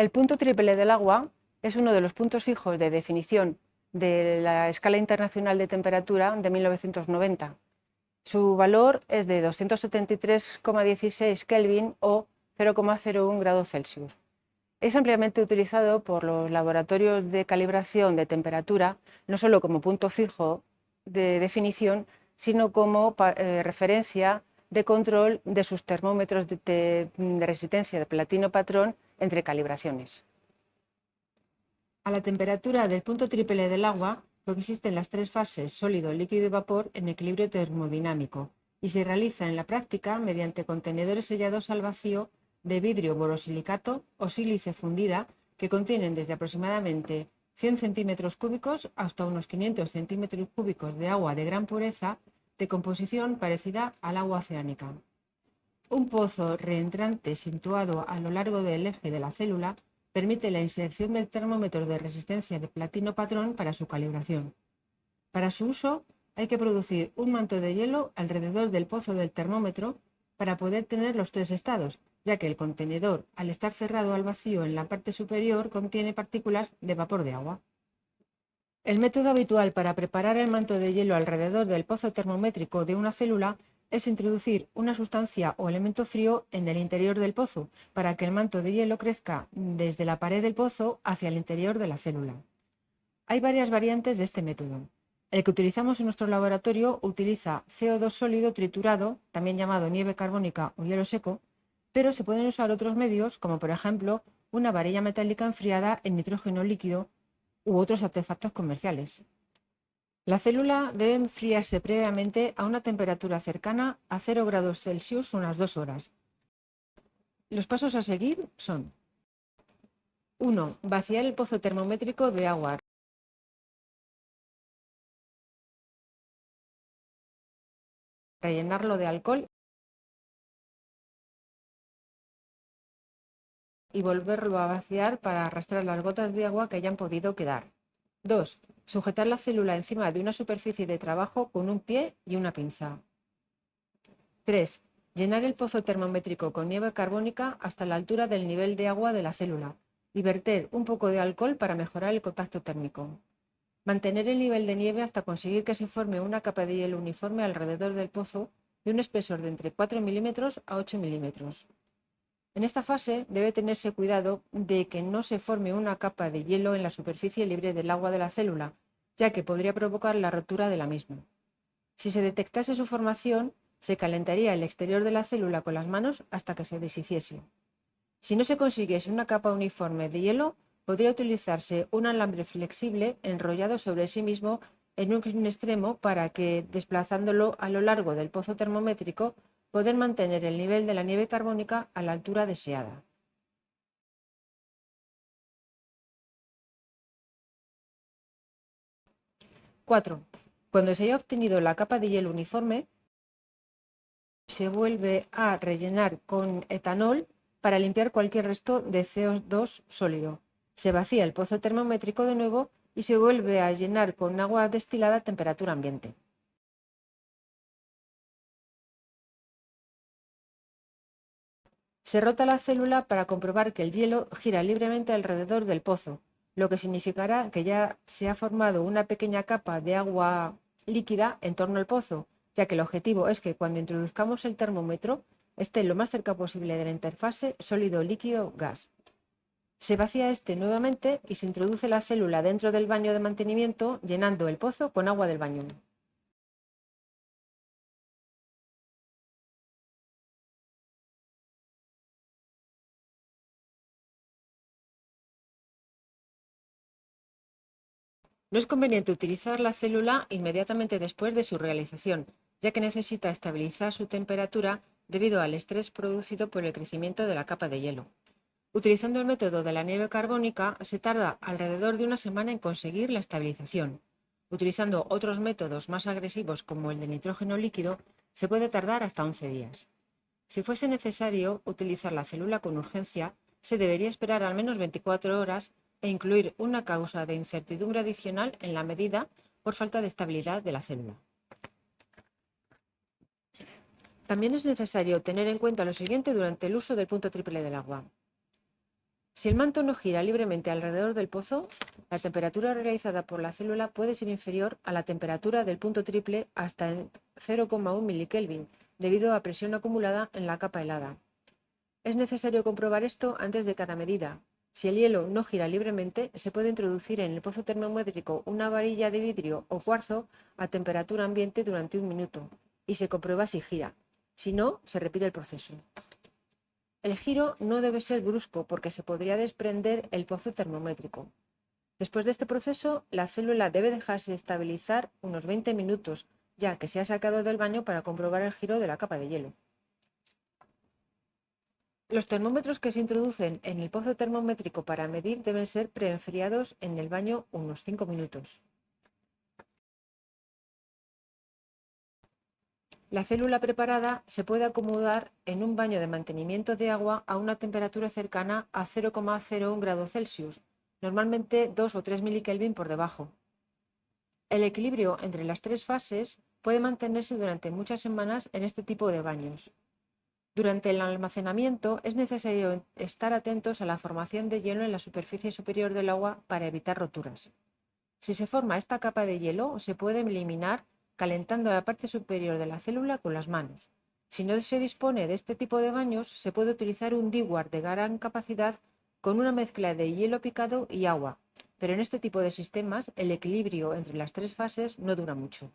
El punto triple del agua es uno de los puntos fijos de definición de la Escala Internacional de Temperatura de 1990. Su valor es de 273,16 Kelvin o 0,01 grados Celsius. Es ampliamente utilizado por los laboratorios de calibración de temperatura, no solo como punto fijo de definición, sino como referencia de control de sus termómetros de resistencia de platino patrón entre calibraciones. A la temperatura del punto triple del agua coexisten las tres fases sólido, líquido y vapor en equilibrio termodinámico y se realiza en la práctica mediante contenedores sellados al vacío de vidrio borosilicato o sílice fundida que contienen desde aproximadamente 100 centímetros cúbicos hasta unos 500 centímetros cúbicos de agua de gran pureza de composición parecida al agua oceánica. Un pozo reentrante situado a lo largo del eje de la célula permite la inserción del termómetro de resistencia de platino patrón para su calibración. Para su uso hay que producir un manto de hielo alrededor del pozo del termómetro para poder tener los tres estados, ya que el contenedor, al estar cerrado al vacío en la parte superior, contiene partículas de vapor de agua. El método habitual para preparar el manto de hielo alrededor del pozo termométrico de una célula es introducir una sustancia o elemento frío en el interior del pozo para que el manto de hielo crezca desde la pared del pozo hacia el interior de la célula. Hay varias variantes de este método. El que utilizamos en nuestro laboratorio utiliza CO2 sólido triturado, también llamado nieve carbónica o hielo seco, pero se pueden usar otros medios, como por ejemplo una varilla metálica enfriada en nitrógeno líquido u otros artefactos comerciales. La célula debe enfriarse previamente a una temperatura cercana a 0 grados Celsius unas 2 horas. Los pasos a seguir son: 1. Vaciar el pozo termométrico de agua. Rellenarlo de alcohol y volverlo a vaciar para arrastrar las gotas de agua que hayan podido quedar. 2. Sujetar la célula encima de una superficie de trabajo con un pie y una pinza. 3. Llenar el pozo termométrico con nieve carbónica hasta la altura del nivel de agua de la célula y verter un poco de alcohol para mejorar el contacto térmico. Mantener el nivel de nieve hasta conseguir que se forme una capa de hielo uniforme alrededor del pozo de un espesor de entre 4 milímetros a 8 milímetros. En esta fase debe tenerse cuidado de que no se forme una capa de hielo en la superficie libre del agua de la célula, ya que podría provocar la rotura de la misma. Si se detectase su formación, se calentaría el exterior de la célula con las manos hasta que se deshiciese. Si no se consiguiese una capa uniforme de hielo, podría utilizarse un alambre flexible enrollado sobre sí mismo en un extremo para que, desplazándolo a lo largo del pozo termométrico, poder mantener el nivel de la nieve carbónica a la altura deseada. 4. Cuando se haya obtenido la capa de hielo uniforme, se vuelve a rellenar con etanol para limpiar cualquier resto de CO2 sólido. Se vacía el pozo termométrico de nuevo y se vuelve a llenar con agua destilada a temperatura ambiente. Se rota la célula para comprobar que el hielo gira libremente alrededor del pozo, lo que significará que ya se ha formado una pequeña capa de agua líquida en torno al pozo, ya que el objetivo es que cuando introduzcamos el termómetro esté lo más cerca posible de la interfase sólido-líquido-gas. Se vacía este nuevamente y se introduce la célula dentro del baño de mantenimiento, llenando el pozo con agua del baño. No es conveniente utilizar la célula inmediatamente después de su realización, ya que necesita estabilizar su temperatura debido al estrés producido por el crecimiento de la capa de hielo. Utilizando el método de la nieve carbónica, se tarda alrededor de una semana en conseguir la estabilización. Utilizando otros métodos más agresivos como el de nitrógeno líquido, se puede tardar hasta 11 días. Si fuese necesario utilizar la célula con urgencia, se debería esperar al menos 24 horas e incluir una causa de incertidumbre adicional en la medida por falta de estabilidad de la célula. También es necesario tener en cuenta lo siguiente durante el uso del punto triple del agua. Si el manto no gira libremente alrededor del pozo, la temperatura realizada por la célula puede ser inferior a la temperatura del punto triple hasta en 0,1 milikelvin, debido a presión acumulada en la capa helada. Es necesario comprobar esto antes de cada medida. Si el hielo no gira libremente, se puede introducir en el pozo termométrico una varilla de vidrio o cuarzo a temperatura ambiente durante 1 minuto y se comprueba si gira. Si no, se repite el proceso. El giro no debe ser brusco porque se podría desprender el pozo termométrico. Después de este proceso, la célula debe dejarse estabilizar unos 20 minutos, ya que se ha sacado del baño para comprobar el giro de la capa de hielo. Los termómetros que se introducen en el pozo termométrico para medir deben ser preenfriados en el baño unos 5 minutos. La célula preparada se puede acomodar en un baño de mantenimiento de agua a una temperatura cercana a 0,01 grados Celsius, normalmente 2 o 3 milikelvin por debajo. El equilibrio entre las tres fases puede mantenerse durante muchas semanas en este tipo de baños. Durante el almacenamiento es necesario estar atentos a la formación de hielo en la superficie superior del agua para evitar roturas. Si se forma esta capa de hielo, se puede eliminar calentando la parte superior de la célula con las manos. Si no se dispone de este tipo de baños, se puede utilizar un dewar de gran capacidad con una mezcla de hielo picado y agua, pero en este tipo de sistemas el equilibrio entre las tres fases no dura mucho.